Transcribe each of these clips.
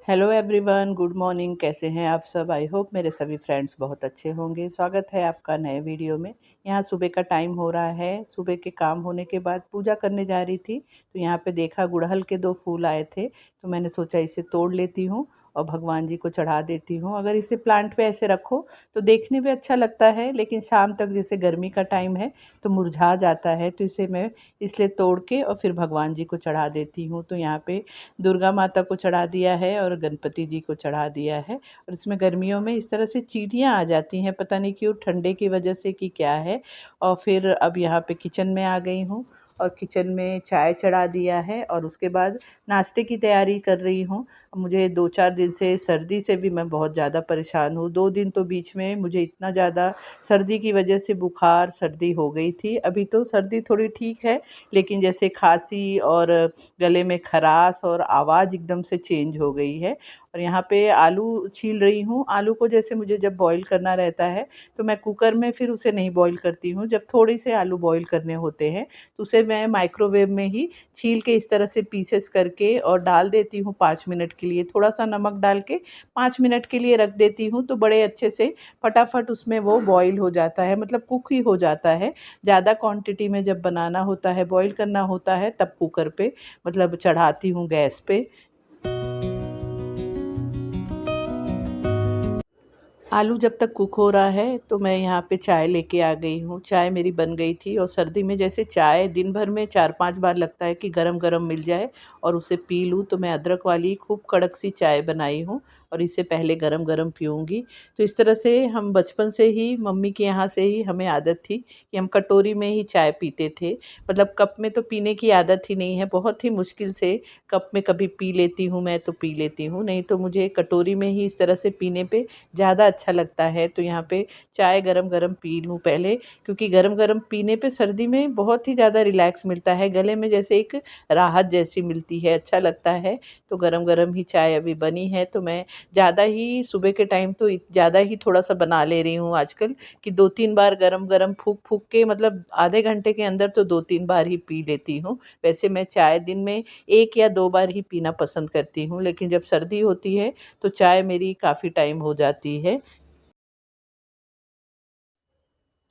Hello everyone, good morning. कैसे हैं आप सब? आई होप मेरे सभी फ्रेंड्स बहुत अच्छे होंगे। स्वागत है आपका नए वीडियो में। यहाँ सुबह का टाइम हो रहा है। सुबह के काम होने के बाद पूजा करने जा रही थी तो यहाँ पे देखा गुड़हल के 2 फूल आए थे, तो मैंने सोचा इसे तोड़ लेती हूँ और भगवान जी को चढ़ा देती हूँ। अगर इसे प्लांट पे ऐसे रखो तो देखने में अच्छा लगता है, लेकिन शाम तक जैसे गर्मी का टाइम है तो मुरझा जाता है, तो इसे मैं इसलिए तोड़ के और फिर भगवान जी को चढ़ा देती हूँ। तो यहाँ पे दुर्गा माता को चढ़ा दिया है और गणपति जी को चढ़ा दिया है। और इसमें गर्मियों में इस तरह से चींटियाँ आ जाती हैं, पता नहीं क्यों, ठंडे की वजह से कि क्या है। और फिर अब यहाँ पे किचन में आ गई हूँ और किचन में चाय चढ़ा दिया है और उसके बाद नाश्ते की तैयारी कर रही हूँ। मुझे 2-4 दिन से सर्दी से भी मैं बहुत ज़्यादा परेशान हूँ। 2 दिन तो बीच में मुझे इतना ज़्यादा सर्दी की वजह से बुखार सर्दी हो गई थी। अभी तो सर्दी थोड़ी ठीक है, लेकिन जैसे खांसी और गले में खराश और आवाज़ एकदम से चेंज हो गई है। और यहाँ पे आलू छील रही हूँ। आलू को जैसे मुझे जब बॉईल करना रहता है तो मैं कुकर में फिर उसे नहीं बॉईल करती हूँ। जब थोड़े से आलू बॉईल करने होते हैं तो उसे मैं माइक्रोवेव में ही छील के इस तरह से पीसेस करके और डाल देती हूँ 5 मिनट के लिए। थोड़ा सा नमक डाल के 5 मिनट के लिए रख देती हूँ तो बड़े अच्छे से फटाफट उसमें वो बॉईल हो जाता है, मतलब कुक ही हो जाता है। ज़्यादा क्वांटिटी में जब बनाना होता है, बॉईल करना होता है, तब कुकर पे मतलब चढ़ाती हूँ गैस पे। आलू जब तक कुक हो रहा है तो मैं यहाँ पे चाय लेके आ गई हूँ। चाय मेरी बन गई थी और सर्दी में जैसे चाय दिन भर में 4-5 बार लगता है कि गरम-गरम मिल जाए और उसे पी लूँ, तो मैं अदरक वाली खूब कड़क सी चाय बनाई हूँ और इसे पहले गरम-गरम पीऊँगी। तो इस तरह से हम बचपन से ही मम्मी के यहाँ से ही हमें आदत थी कि हम कटोरी में ही चाय पीते थे। मतलब कप में तो पीने की आदत ही नहीं है, बहुत ही मुश्किल से कप में कभी पी लेती हूँ मैं, तो पी लेती हूँ, नहीं तो मुझे कटोरी में ही इस तरह से पीने पे ज़्यादा अच्छा लगता है। तो यहाँ पे चाय गरम-गरम पी लूँ पहले, क्योंकि गरम-गरम पीने पे सर्दी में बहुत ही ज़्यादा रिलैक्स मिलता है, गले में जैसे एक राहत जैसी मिलती है, अच्छा लगता है। तो गरम-गरम ही चाय अभी बनी है तो मैं ज़्यादा ही सुबह के टाइम तो ज़्यादा ही थोड़ा-सा बना ले रही हूँ आजकल, कि 2-3 बार गरम-गरम फूँक-फूँक के, मतलब आधे घंटे के अंदर तो 2-3 बार ही पी लेती हूँ। वैसे मैं चाय दिन में 1 या 2 बार ही पीना पसंद करती हूँ, लेकिन जब सर्दी होती है तो चाय मेरी काफ़ी टाइम हो जाती है।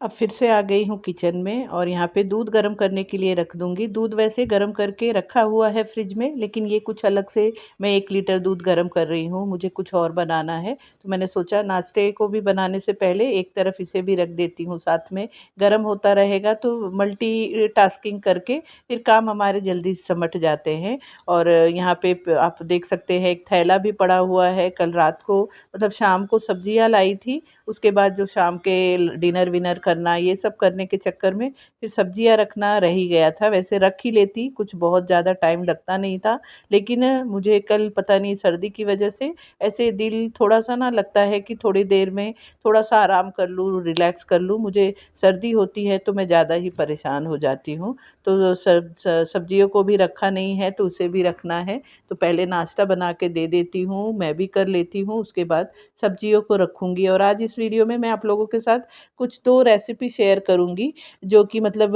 अब फिर से आ गई हूँ किचन में और यहाँ पे दूध गर्म करने के लिए रख दूँगी। दूध वैसे गर्म करके रखा हुआ है फ्रिज में, लेकिन ये कुछ अलग से मैं 1 लीटर दूध गर्म कर रही हूँ। मुझे कुछ और बनाना है, तो मैंने सोचा नाश्ते को भी बनाने से पहले एक तरफ इसे भी रख देती हूँ साथ में। गर्म होता रहेगा तो मल्टीटास्किंग करके फिर काम हमारे जल्दी समट जाते हैं। और यहाँ पे आप देख सकते हैं एक थैला भी पड़ा हुआ है। कल रात को, मतलब शाम को सब्जियाँ लाई थी, उसके बाद जो शाम के डिनर विनर करना, ये सब करने के चक्कर में फिर सब्जियां रखना रह ही गया था। वैसे रख ही लेती, कुछ बहुत ज़्यादा टाइम लगता नहीं था, लेकिन मुझे कल पता नहीं सर्दी की वजह से ऐसे दिल थोड़ा सा ना लगता है कि थोड़ी देर में थोड़ा सा आराम कर लूँ, रिलैक्स कर लूँ। मुझे सर्दी होती है तो मैं ज़्यादा ही परेशान हो जाती हूँ। तो सब्जियों को भी रखा नहीं है तो उसे भी रखना है, तो पहले नाश्ता बना के दे देती हूँ, मैं भी कर लेती हूँ, उसके बाद सब्जियों को रखूँगी। और आज इस वीडियो में मैं आप लोगों के साथ कुछ 2 रेसिपी शेयर करूँगी, जो कि मतलब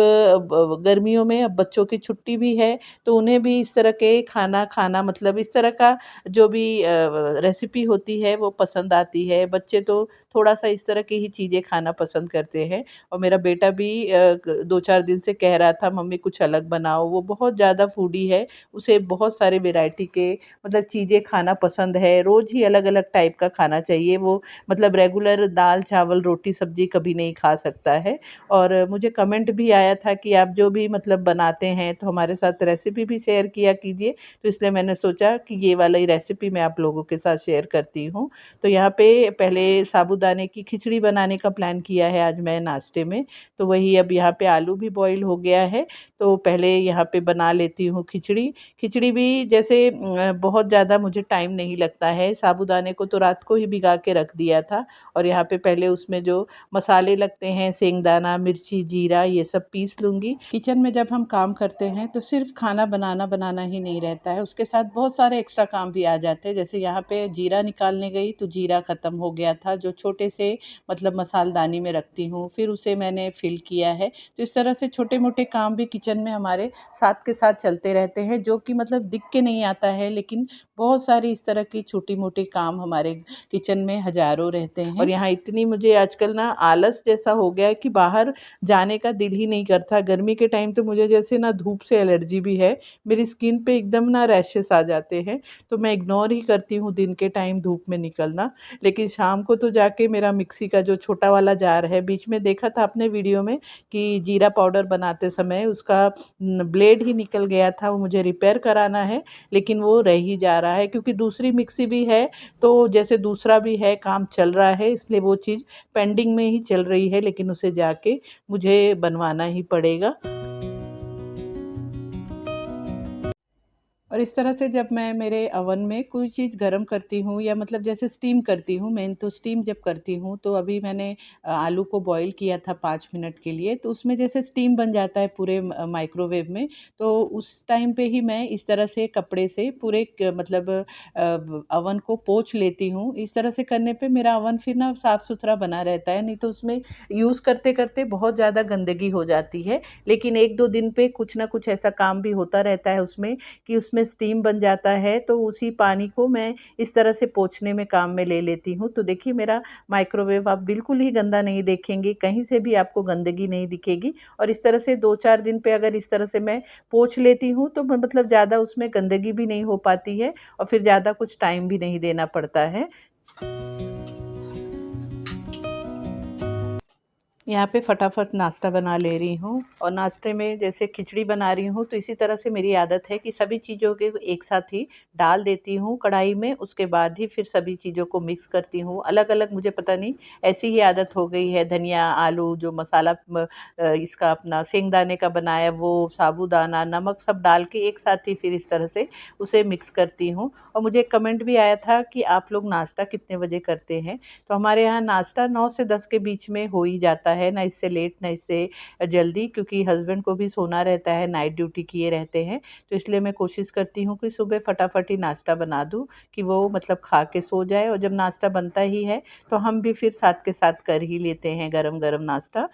गर्मियों में अब बच्चों की छुट्टी भी है, तो उन्हें भी इस तरह के खाना खाना, मतलब इस तरह का जो भी रेसिपी होती है वो पसंद आती है। बच्चे तो थोड़ा-सा इस तरह की ही चीज़ें खाना पसंद करते हैं। और मेरा बेटा भी 2-4 दिन से कह रहा था मम्मी कुछ अलग बनाओ। वो बहुत ज़्यादा फूडी है, उसे बहुत सारे वैरायटी के मतलब चीज़ें खाना पसंद है। रोज़ ही अलग-अलग टाइप का खाना चाहिए वो, मतलब रेगुलर दाल, चावल, रोटी, सब्ज़ी कभी नहीं खा सकता है। और मुझे कमेंट भी आया था कि आप जो भी मतलब बनाते हैं तो हमारे साथ रेसिपी भी शेयर किया कीजिए, तो इसलिए मैंने सोचा कि ये वाली रेसिपी मैं आप लोगों के साथ शेयर करती हूँ। तो यहाँ पे पहले साबूदाने की खिचड़ी बनाने का प्लान किया है आज मैं नाश्ते में, तो वही अब यहाँ पे आलू भी बॉईल हो गया है, तो पहले यहाँ पे बना लेती हूँ खिचड़ी। खिचड़ी भी जैसे बहुत ज़्यादा मुझे टाइम नहीं लगता है। साबूदाने को तो रात को ही भिगा के रख दिया था और यहाँ पे पहले उसमें जो मसाले लगते हैं, सेंगदाना, मिर्ची, जीरा, ये सब पीस लूँगी। किचन में जब हम काम करते हैं तो सिर्फ खाना बनाना बनाना ही नहीं रहता है, उसके साथ बहुत सारे एक्स्ट्रा काम भी आ जाते हैं। जैसे यहाँ पे जीरा निकालने गई तो जीरा ख़त्म हो गया था, जो छोटे से मतलब मसालदानी में रखती हूँ, फिर उसे मैंने फिल किया है। तो इस तरह से छोटे-मोटे काम भी किचन में हमारे साथ के साथ चलते रहते हैं, जो कि मतलब दिख के नहीं आता है, लेकिन बहुत सारी इस तरह की छोटी-मोटी काम हमारे किचन में हज़ारों रहते हैं और यहाँ इतनी मुझे आजकल ना आलस जैसा हो गया है कि बाहर जाने का दिल ही नहीं करता। गर्मी के टाइम तो मुझे जैसे ना धूप से एलर्जी भी है, मेरी स्किन पे एकदम ना रैशेस आ जाते हैं, तो मैं इग्नोर ही करती हूँ दिन के टाइम धूप में निकलना। लेकिन शाम को तो जाके मेरा मिक्सी का जो छोटा वाला जार है, बीच में देखा था आपने वीडियो में कि जीरा पाउडर बनाते समय उसका ब्लेड ही निकल गया था, वो मुझे रिपेयर कराना है, लेकिन वो रह ही जा रहा है क्योंकि दूसरी मिक्सी भी है, तो जैसे दूसरा भी है काम चल रहा है, इसलिए वो चीज़ पेंडिंग में ही चल रही है, लेकिन उसे जाके मुझे बनवाना ही पड़ेगा। और इस तरह से जब मैं मेरे अवन में कोई चीज़ गरम करती हूँ या मतलब जैसे स्टीम करती हूँ, मेन तो स्टीम जब करती हूँ तो अभी मैंने आलू को बॉईल किया था 5 मिनट के लिए, तो उसमें जैसे स्टीम बन जाता है पूरे माइक्रोवेव में, तो उस टाइम पे ही मैं इस तरह से कपड़े से पूरे मतलब अवन को पोंछ लेती हूँ। इस तरह से करने पे मेरा अवन फिर ना साफ़-सुथरा बना रहता है, नहीं तो उसमें यूज़ करते-करते बहुत ज़्यादा गंदगी हो जाती है। लेकिन 1-2 दिन पे कुछ ना कुछ ऐसा काम भी होता रहता है उसमें कि उसमें स्टीम बन जाता है, तो उसी पानी को मैं इस तरह से पोंछने में काम में ले लेती हूँ। तो देखिए मेरा माइक्रोवेव आप बिल्कुल ही गंदा नहीं देखेंगे, कहीं से भी आपको गंदगी नहीं दिखेगी और इस तरह से 2-4 दिन पे अगर इस तरह से मैं पोंछ लेती हूँ तो मतलब ज़्यादा उसमें गंदगी भी नहीं हो पाती है और फिर ज़्यादा कुछ टाइम भी नहीं देना पड़ता है। यहाँ पे फटाफट नाश्ता बना ले रही हूँ और नाश्ते में जैसे खिचड़ी बना रही हूँ तो इसी तरह से मेरी आदत है कि सभी चीज़ों के एक साथ ही डाल देती हूँ कढ़ाई में, उसके बाद ही फिर सभी चीज़ों को मिक्स करती हूँ। अलग-अलग मुझे पता नहीं ऐसी ही आदत हो गई है, धनिया, आलू जो मसाला इसका अपना सेंगदाने का बनाया वो, साबूदाना, नमक सब डाल के एक साथ ही फिर इस तरह से उसे मिक्स करती हूँ। और मुझे एक कमेंट भी आया था कि आप लोग नाश्ता कितने बजे करते हैं? तो हमारे यहाँ नाश्ता 9 से 10 के बीच में हो ही जाता है, ना इससे लेट ना इससे जल्दी, क्योंकि हस्बैंड को भी सोना रहता है, नाइट ड्यूटी किए रहते हैं, तो इसलिए मैं कोशिश करती हूँ कि सुबह फटाफट ही नाश्ता बना दूँ कि वो मतलब खा के सो जाए और जब नाश्ता बनता ही है तो हम भी फिर साथ के साथ कर ही लेते हैं गरम-गरम नाश्ता।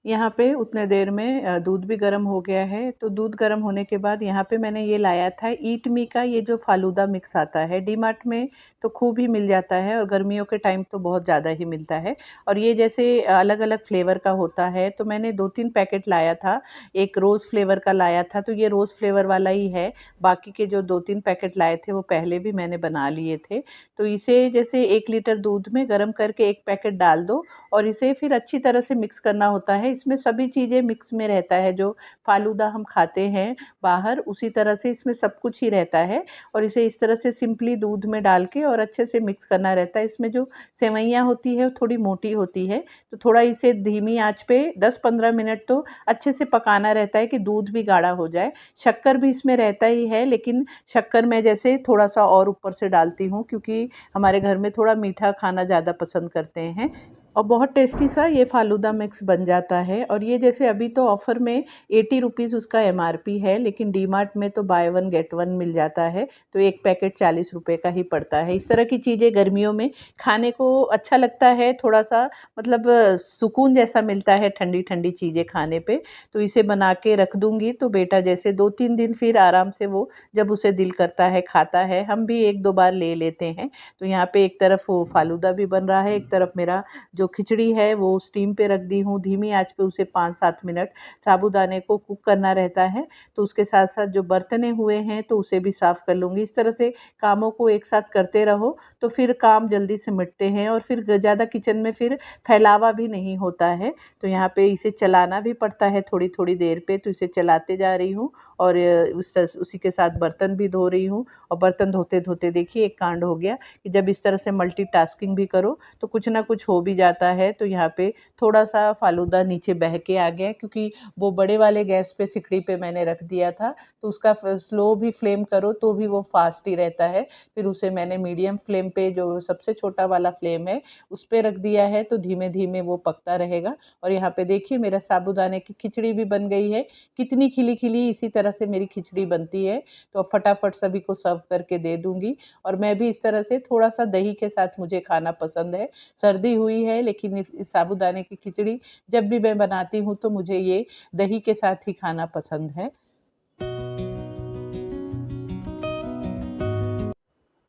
यहाँ पे उतने देर में दूध भी गर्म हो गया है, तो दूध गर्म होने के बाद यहाँ पे मैंने ये लाया था ईट मी का ये जो फ़ालूदा मिक्स आता है, डीमार्ट में तो खूब ही मिल जाता है और गर्मियों के टाइम तो बहुत ज़्यादा ही मिलता है। और ये जैसे अलग-अलग फ्लेवर का होता है, तो मैंने 2-3 पैकेट लाया था, एक रोज़ फ्लेवर का लाया था, तो ये रोज़ फ्लेवर वाला ही है, बाकी के जो 2-3 पैकेट लाए थे, वो पहले भी मैंने बना लिए थे। तो इसे जैसे 1 लीटर दूध में गरम करके 1 पैकेट डाल दो और इसे फिर अच्छी तरह से मिक्स करना होता है। इसमें सभी चीज़ें मिक्स में रहता है, जो फ़ालूदा हम खाते हैं बाहर, उसी तरह से इसमें सब कुछ ही रहता है और इसे इस तरह से सिंपली दूध में डाल के और अच्छे से मिक्स करना रहता है। इसमें जो सेवइयाँ होती है, वो थोड़ी मोटी होती है, तो थोड़ा इसे धीमी आँच पे 10-15 मिनट तो अच्छे से पकाना रहता है कि दूध भी गाढ़ा हो जाए। शक्कर भी इसमें रहता ही है, लेकिन शक्कर मैं जैसे थोड़ा-सा और ऊपर से डालती हूँ क्योंकि हमारे घर में थोड़ा मीठा खाना ज़्यादा पसंद करते हैं। और बहुत टेस्टी सा ये फ़ालूदा मिक्स बन जाता है और ये जैसे अभी तो ऑफ़र में 80 रुपीज़ उसका एमआरपी है, लेकिन डीमार्ट में तो बाय वन गेट वन मिल जाता है, तो एक पैकेट 40 रुपए का ही पड़ता है। इस तरह की चीज़ें गर्मियों में खाने को अच्छा लगता है, थोड़ा-सा मतलब सुकून जैसा मिलता है ठंडी-ठंडी चीज़ें खाने पे, तो इसे बना के रख दूँगी तो बेटा जैसे 2-3 दिन फिर आराम से वो जब उसे दिल करता है खाता है, हम भी 1-2 बार ले लेते हैं। तो यहाँ पे एक तरफ वो फ़ालूदा भी बन रहा है, एक तरफ मेरा जो खिचड़ी है वो स्टीम पे रख दी हूँ, धीमी आँच पे उसे 5-7 मिनट साबूदाने को कुक करना रहता है, तो उसके साथ-साथ जो बर्तनें हुए हैं तो उसे भी साफ़ कर लूँगी। इस तरह से कामों को एक साथ करते रहो, तो फिर काम जल्दी सिमटते हैं और फिर ज़्यादा किचन में फिर फैलावा भी नहीं होता है। तो यहाँ पे इसे चलाना भी पड़ता है थोड़ी-थोड़ी देर पे, तो इसे चलाते जा रही हूँ और उसी के साथ बर्तन भी धो रही हूँ और बर्तन धोते-धोते देखिए एक कांड हो गया कि जब इस तरह से मल्टीटास्किंग भी करो, तो कुछ ना कुछ हो भी जाता है। तो यहाँ पे थोड़ा-सा फ़ालूदा नीचे बह के आ गया क्योंकि वो बड़े वाले गैस पे सिकड़ी पे मैंने रख दिया था, तो उसका स्लो भी फ्लेम करो तो भी वो फ़ास्ट ही रहता है। फिर उसे मैंने मीडियम फ्लेम पे जो सबसे छोटा वाला फ्लेम है, उस पे रख दिया है तो धीमे-धीमे वो पकता रहेगा। और यहाँ पे देखिए मेरा साबूदाने की खिचड़ी भी बन गई है। कितनी खिली-खिली इसी तरह से मेरी खिचड़ी बनती है, तो फटाफट सभी को सर्व करके दे दूँगी। और मैं भी इस तरह से थोड़ा-सा दही के साथ मुझे खाना पसंद है। सर्दी हुई है है, लेकिन इस साबूदाने की खिचड़ी जब भी मैं बनाती हूँ तो मुझे ये दही के साथ ही खाना पसंद है।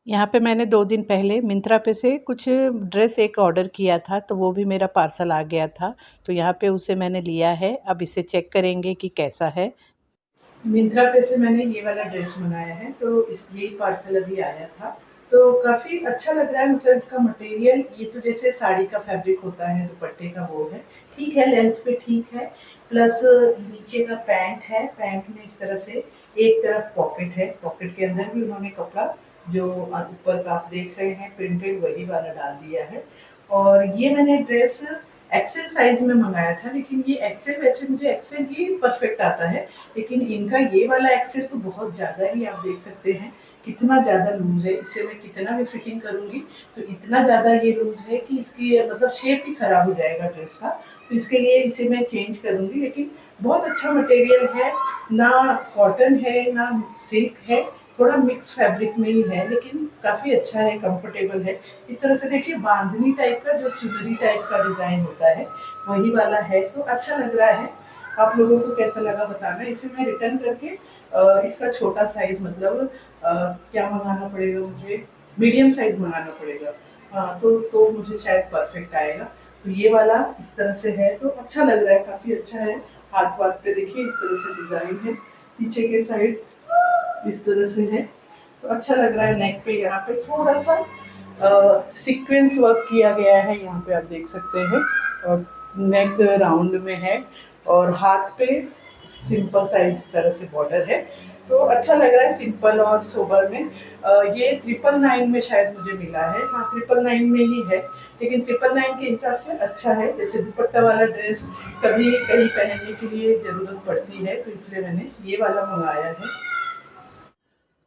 यहाँ पे मैंने 2 दिन पहले मिंत्रा पे से कुछ ड्रेस एक ऑर्डर किया था, तो वो भी मेरा पार्सल आ गया था। तो यहाँ पे उसे मैंने लिया है, अब इसे चेक करेंगे कि कैसा है। मिंत्रा पे से मैंने ये वाला ड्रेस मँगाया है, तो यही पार्सल अभी आया था। तो काफ़ी अच्छा लग रहा है, मतलब इसका मटेरियल ये तो जैसे साड़ी का फैब्रिक होता है, दुपट्टे का वो है, ठीक है, लेंथ पे ठीक है। प्लस नीचे का पैंट है, पैंट में इस तरह से एक तरफ पॉकेट है, पॉकेट के अंदर भी उन्होंने कपड़ा जो ऊपर का आप देख रहे हैं प्रिंटेड वही वाला डाल दिया है। और ये मैंने ड्रेस एक्सेल साइज़ में मँगाया था, लेकिन ये एक्सेल वैसे मुझे एक्सेल ही परफेक्ट आता है, लेकिन इनका ये वाला एक्सेल तो बहुत ज़्यादा ही, आप देख सकते हैं कितना ज़्यादा लूज़ है। इसे मैं कितना भी फिटिंग करूँगी तो इतना ज़्यादा ये लूज़ है कि इसकी मतलब शेप ही ख़राब हो जाएगा ड्रेस का। तो इसके लिए इसे मैं चेंज करूँगी, लेकिन बहुत अच्छा मटेरियल है, ना कॉटन है ना सिल्क है, थोड़ा मिक्स फैब्रिक में ही है, लेकिन काफ़ी अच्छा है, कंफर्टेबल है। इस तरह से देखिए बांधनी टाइप का जो चुनरी टाइप का डिज़ाइन होता है वही वाला है, तो अच्छा लग रहा है। आप लोगों को कैसा लगा बताना। इसे मैं रिटर्न करके इसका छोटा साइज़ मतलब क्या मँगाना पड़ेगा मुझे, मीडियम साइज़ मँगाना पड़ेगा। तो मुझे शायद परफेक्ट आएगा। तो ये वाला इस तरह से है, तो अच्छा लग रहा है, काफ़ी अच्छा है। हाथ-वाथ पे देखिए इस तरह से डिज़ाइन है, पीछे के साइड इस तरह से है, तो अच्छा लग रहा है। नेक पे यहाँ पे थोड़ा-सा सीक्वेंस वर्क किया गया है, यहाँ पे आप देख सकते हैं, और नेक राउंड में है और हाथ पे सिंपल सा इस तरह से बॉर्डर है, तो अच्छा लग रहा है सिंपल और सोबर में। ये 999 में शायद मुझे मिला है, हाँ 999 में ही है, लेकिन 999 के हिसाब से अच्छा है। जैसे दुपट्टा वाला ड्रेस कभी कहीं पहनने के लिए ज़रूरत पड़ती है, तो इसलिए मैंने ये वाला मंगाया है।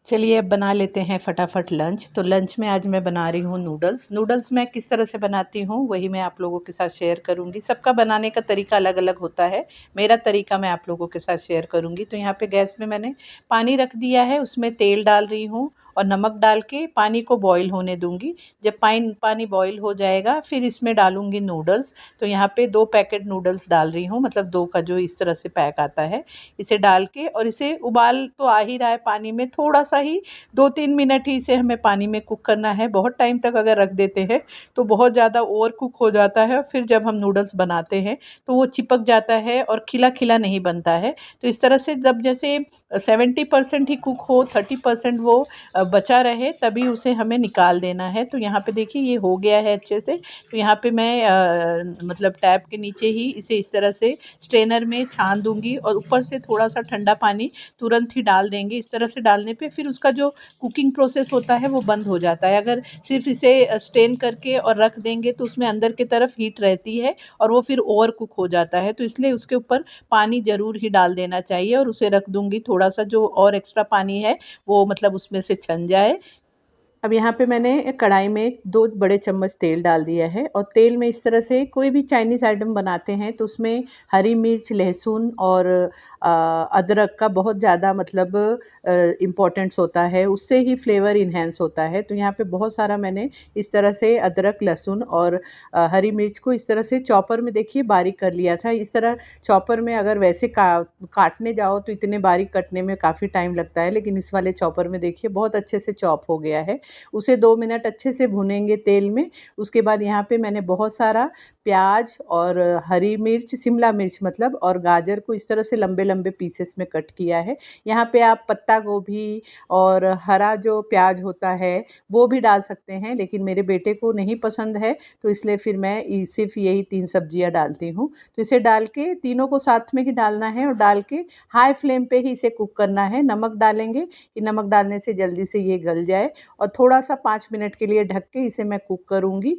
चलिए अब बना लेते हैं फटाफट लंच। तो लंच में आज मैं बना रही हूँ नूडल्स। नूडल्स मैं किस तरह से बनाती हूँ वही मैं आप लोगों के साथ शेयर करूँगी। सबका बनाने का तरीका अलग-अलग होता है। मेरा तरीका मैं आप लोगों के साथ शेयर करूँगी। तो यहाँ पे गैस में मैंने पानी रख दिया है, उसमें तेल डाल रही हूँ और नमक डाल के पानी को बॉईल होने दूँगी। जब पानी बॉईल हो जाएगा फिर इसमें डालूँगी नूडल्स। तो यहाँ पे 2 पैकेट नूडल्स डाल रही हूँ, मतलब 2 का जो इस तरह से पैक आता है। इसे डाल के और इसे उबाल तो आ ही रहा है पानी में, थोड़ा-सा ही 2-3 मिनट ही इसे हमें पानी में कुक करना है। बहुत टाइम तक अगर रख देते हैं तो बहुत ज़्यादा ओवर कुक हो जाता है, फिर जब हम नूडल्स बनाते हैं तो वो चिपक जाता है और खिला-खिला नहीं बनता है। तो इस तरह से जब जैसे 70% ही कुक हो, 30% वो बचा रहे, तभी उसे हमें निकाल देना है। तो यहाँ पे देखिए ये हो गया है अच्छे से। तो यहाँ पे मैं मतलब टैप के नीचे ही इसे इस तरह से स्ट्रेनर में छान दूँगी और ऊपर से थोड़ा-सा ठंडा पानी तुरंत ही डाल देंगे। इस तरह से डालने पे फिर उसका जो कुकिंग प्रोसेस होता है वो बंद हो जाता है। अगर सिर्फ़ इसे स्ट्रेन करके और रख देंगे तो उसमें अंदर की तरफ हीट रहती है और वो फिर ओवर कुक हो जाता है। तो इसलिए उसके ऊपर पानी ज़रूर ही डाल देना चाहिए और उसे रख दूँगी, थोड़ा-सा जो और एक्स्ट्रा पानी है वो मतलब उसमें से छन जाए। अब यहाँ पे मैंने कढ़ाई में 2 बड़े चम्मच तेल डाल दिया है और तेल में इस तरह से कोई भी चाइनीज़ आइटम बनाते हैं तो उसमें हरी मिर्च, लहसुन और अदरक का बहुत ज़्यादा मतलब इम्पोर्टेंस होता है, उससे ही फ्लेवर इन्हेंस होता है। तो यहाँ पे बहुत सारा मैंने इस तरह से अदरक, लहसुन और हरी मिर्च को इस तरह से चॉपर में देखिए बारीक कर लिया था। इस तरह चॉपर में अगर वैसे काटने जाओ तो इतने बारीक कटने में काफ़ी टाइम लगता है, लेकिन इस वाले चॉपर में देखिए बहुत अच्छे से चॉप हो गया है। उसे 2 मिनट अच्छे से भूनेंगे तेल में। उसके बाद यहाँ पे मैंने बहुत सारा प्याज और हरी मिर्च, शिमला मिर्च मतलब, और गाजर को इस तरह से लंबे-लंबे पीसेस में कट किया है। यहाँ पे आप पत्ता गोभी और हरा जो प्याज होता है वो भी डाल सकते हैं, लेकिन मेरे बेटे को नहीं पसंद है तो इसलिए फिर मैं सिर्फ़ यही 3 सब्जियाँ डालती हूँ। तो इसे डाल के तीनों को साथ में ही डालना है और डाल के हाई फ्लेम पे ही इसे कुक करना है। नमक डालेंगे कि नमक डालने से जल्दी से ये गल जाए और थोड़ा-सा 5 मिनट के लिए ढक के इसे मैं कुक करूँगी।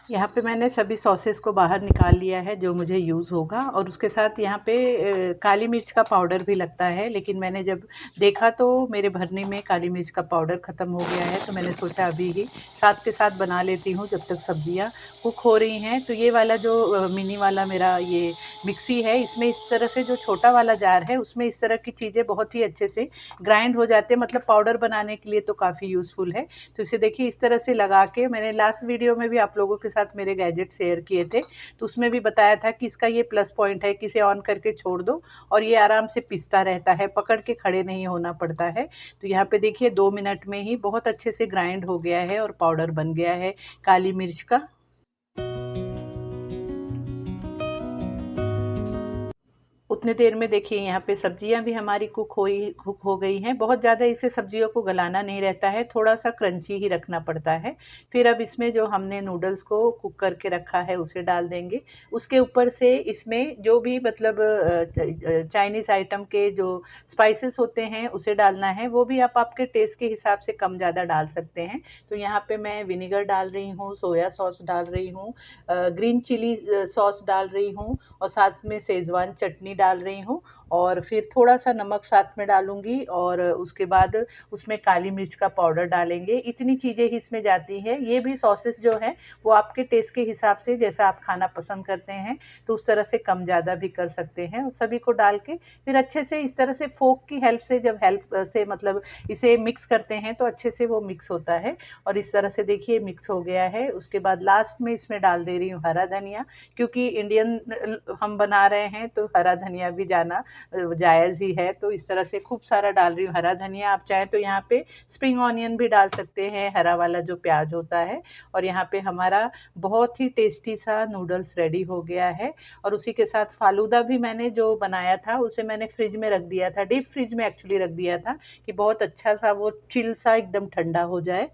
यहाँ पे मैंने सभी सॉसेस को बाहर निकाल लिया है जो मुझे यूज़ होगा, और उसके साथ यहाँ पे काली मिर्च का पाउडर भी लगता है, लेकिन मैंने जब देखा तो मेरे भरने में काली मिर्च का पाउडर ख़त्म हो गया है, तो मैंने सोचा अभी ही साथ के साथ बना लेती हूँ जब तक सब्जियाँ कुक हो रही हैं। तो ये वाला जो मिनी वाला मेरा ये मिक्सी है, इसमें इस तरह से जो छोटा वाला जार है उसमें इस तरह की चीज़ें बहुत ही अच्छे से ग्राइंड हो जाते हैं, मतलब पाउडर बनाने के लिए तो काफ़ी यूज़फुल है। तो इसे देखिए इस तरह से लगा के, मैंने लास्ट वीडियो में भी आप लोगों के साथ मेरे गैजेट शेयर किए थे, तो उसमें भी बताया था कि इसका ये प्लस पॉइंट है कि इसे ऑन करके छोड़ दो और ये आराम से पिसता रहता है, पकड़ के खड़े नहीं होना पड़ता है। तो यहाँ पे देखिए 2 मिनट में ही बहुत अच्छे से ग्राइंड हो गया है और पाउडर बन गया है काली मिर्च का। उतने देर में देखिए यहाँ पे सब्जियां भी हमारी कुक हो गई हैं। बहुत ज़्यादा इसे सब्जियों को गलाना नहीं रहता है, थोड़ा सा क्रंची ही रखना पड़ता है। फिर अब इसमें जो हमने नूडल्स को कुक करके रखा है उसे डाल देंगे। उसके ऊपर से इसमें जो भी मतलब चाइनीज़ आइटम के जो स्पाइसेस होते हैं उसे डालना है, वो भी आप आपके टेस्ट के हिसाब से कम ज़्यादा डाल सकते हैं। तो यहाँ पे मैं विनेगर डाल रही हूँ, सोया सॉस डाल रही हूँ, ग्रीन चिली सॉस डाल रही हूँ और साथ में शेज़वान चटनी डाल रही हूँ और फिर थोड़ा सा नमक साथ में डालूँगी और उसके बाद उसमें काली मिर्च का पाउडर डालेंगे। इतनी चीज़ें ही इसमें जाती हैं। ये भी सॉसेस जो हैं वो आपके टेस्ट के हिसाब से, जैसा आप खाना पसंद करते हैं तो उस तरह से कम ज़्यादा भी कर सकते हैं। और सभी को डाल के फिर अच्छे से इस तरह से फोक की हेल्प से, जब हेल्प से मतलब इसे मिक्स करते हैं तो अच्छे से वो मिक्स होता है। और इस तरह से देखिए मिक्स हो गया है। उसके बाद लास्ट में इसमें डाल दे रही हूँ हरा धनिया, क्योंकि इंडियन हम बना रहे हैं तो हरा धनिया भी जाना जायज़ ही है। तो इस तरह से खूब सारा डाल रही हूँ हरा धनिया। आप चाहें तो यहाँ पे स्प्रिंग ऑनियन भी डाल सकते हैं, हरा वाला जो प्याज होता है। और यहाँ पे हमारा बहुत ही टेस्टी सा नूडल्स रेडी हो गया है। और उसी के साथ फालूदा भी मैंने जो बनाया था उसे मैंने फ्रिज में रख दिया था, डीप फ्रिज में एक्चुअली रख दिया था कि बहुत अच्छा सा वो चिल सा एकदम ठंडा हो जाए।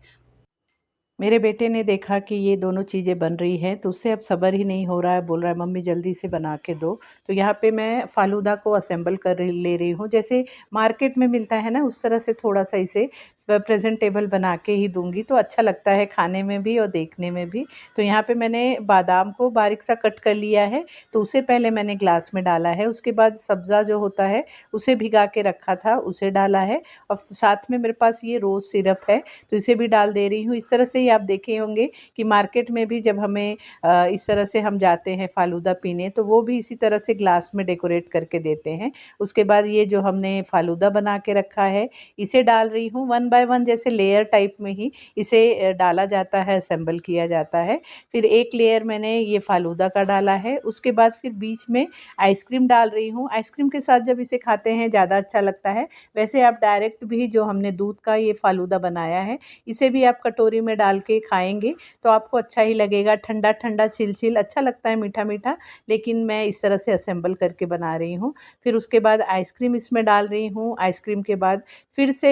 मेरे बेटे ने देखा कि ये दोनों चीज़ें बन रही हैं तो उससे अब सब्र ही नहीं हो रहा है, बोल रहा है मम्मी जल्दी से बना के दो। तो यहाँ पे मैं फ़ालूदा को असेंबल ले रही हूँ, जैसे मार्केट में मिलता है ना उस तरह से थोड़ा सा इसे प्रेजेंटेबल बना के ही दूंगी तो अच्छा लगता है खाने में भी और देखने में भी। तो यहाँ पे मैंने बादाम को बारीक सा कट कर लिया है, तो उसे पहले मैंने ग्लास में डाला है। उसके बाद सब्ज़ा जो होता है उसे भिगा के रखा था उसे डाला है और साथ में मेरे पास ये रोज़ सिरप है तो इसे भी डाल दे रही हूँ। इस तरह से ही आप देखे होंगे कि मार्केट में भी जब हमें इस तरह से हम जाते हैं फ़ालूदा पीने तो वो भी इसी तरह से ग्लास में डेकोरेट करके देते हैं। उसके बाद ये जो हमने फ़ालूदा बना के रखा है इसे डाल रही हूँ, वन बाय वन जैसे लेयर टाइप में ही इसे डाला जाता है, असेंबल किया जाता है। फिर एक लेयर मैंने ये फ़ालूदा का डाला है, उसके बाद फिर बीच में आइसक्रीम डाल रही हूँ। आइसक्रीम के साथ जब इसे खाते हैं ज़्यादा अच्छा लगता है। वैसे आप डायरेक्ट भी जो हमने दूध का ये फ़ालूदा बनाया है इसे भी आप कटोरी में डाल के खाएँगे तो आपको अच्छा ही लगेगा, ठंडा-ठंडा, चिल-चिल अच्छा लगता है, मीठा-मीठा। लेकिन मैं इस तरह से असेंबल करके बना रही हूँ। फिर उसके बाद आइसक्रीम इसमें डाल रही हूँ। आइसक्रीम के बाद फिर से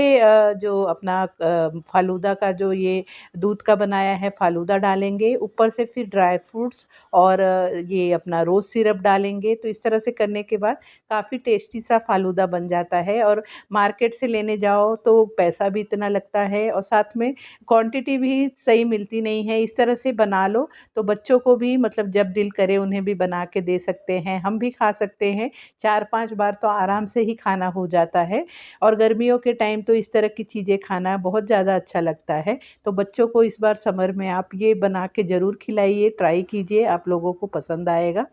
जो अपना फ़ालूदा का जो ये दूध का बनाया है फ़ालूदा डालेंगे, ऊपर से फिर ड्राई फ्रूट्स और ये अपना रोज़ सिरप डालेंगे। तो इस तरह से करने के बाद काफ़ी टेस्टी सा फ़ालूदा बन जाता है और मार्केट से लेने जाओ तो पैसा भी इतना लगता है और साथ में क्वांटिटी भी सही मिलती नहीं है। इस तरह से बना लो तो बच्चों को भी मतलब जब दिल करे उन्हें भी बना के दे सकते हैं, हम भी खा सकते हैं। 4-5 बार तो आराम से ही खाना हो जाता है और गर्मियों के टाइम तो इस तरह की चीज़ें खाना बहुत ज़्यादा अच्छा लगता है। तो बच्चों को इस बार समर में आप ये बना के ज़रूर खिलाइए, ट्राई कीजिए, आप लोगों को पसंद आएगा।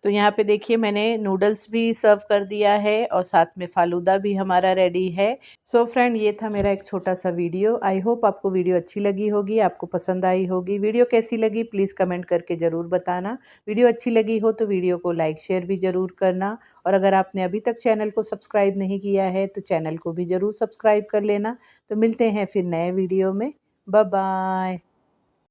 तो यहाँ पे देखिए मैंने नूडल्स भी सर्व कर दिया है और साथ में फ़ालूदा भी हमारा रेडी है। सो फ्रेंड, ये था मेरा एक छोटा सा वीडियो। आई होप आपको वीडियो अच्छी लगी होगी, आपको पसंद आई होगी। वीडियो कैसी लगी प्लीज़ कमेंट करके ज़रूर बताना। वीडियो अच्छी लगी हो तो वीडियो को लाइक शेयर भी ज़रूर करना और अगर आपने अभी तक चैनल को सब्सक्राइब नहीं किया है तो चैनल को भी ज़रूर सब्सक्राइब कर लेना। तो मिलते हैं फिर नए वीडियो में। Bye bye.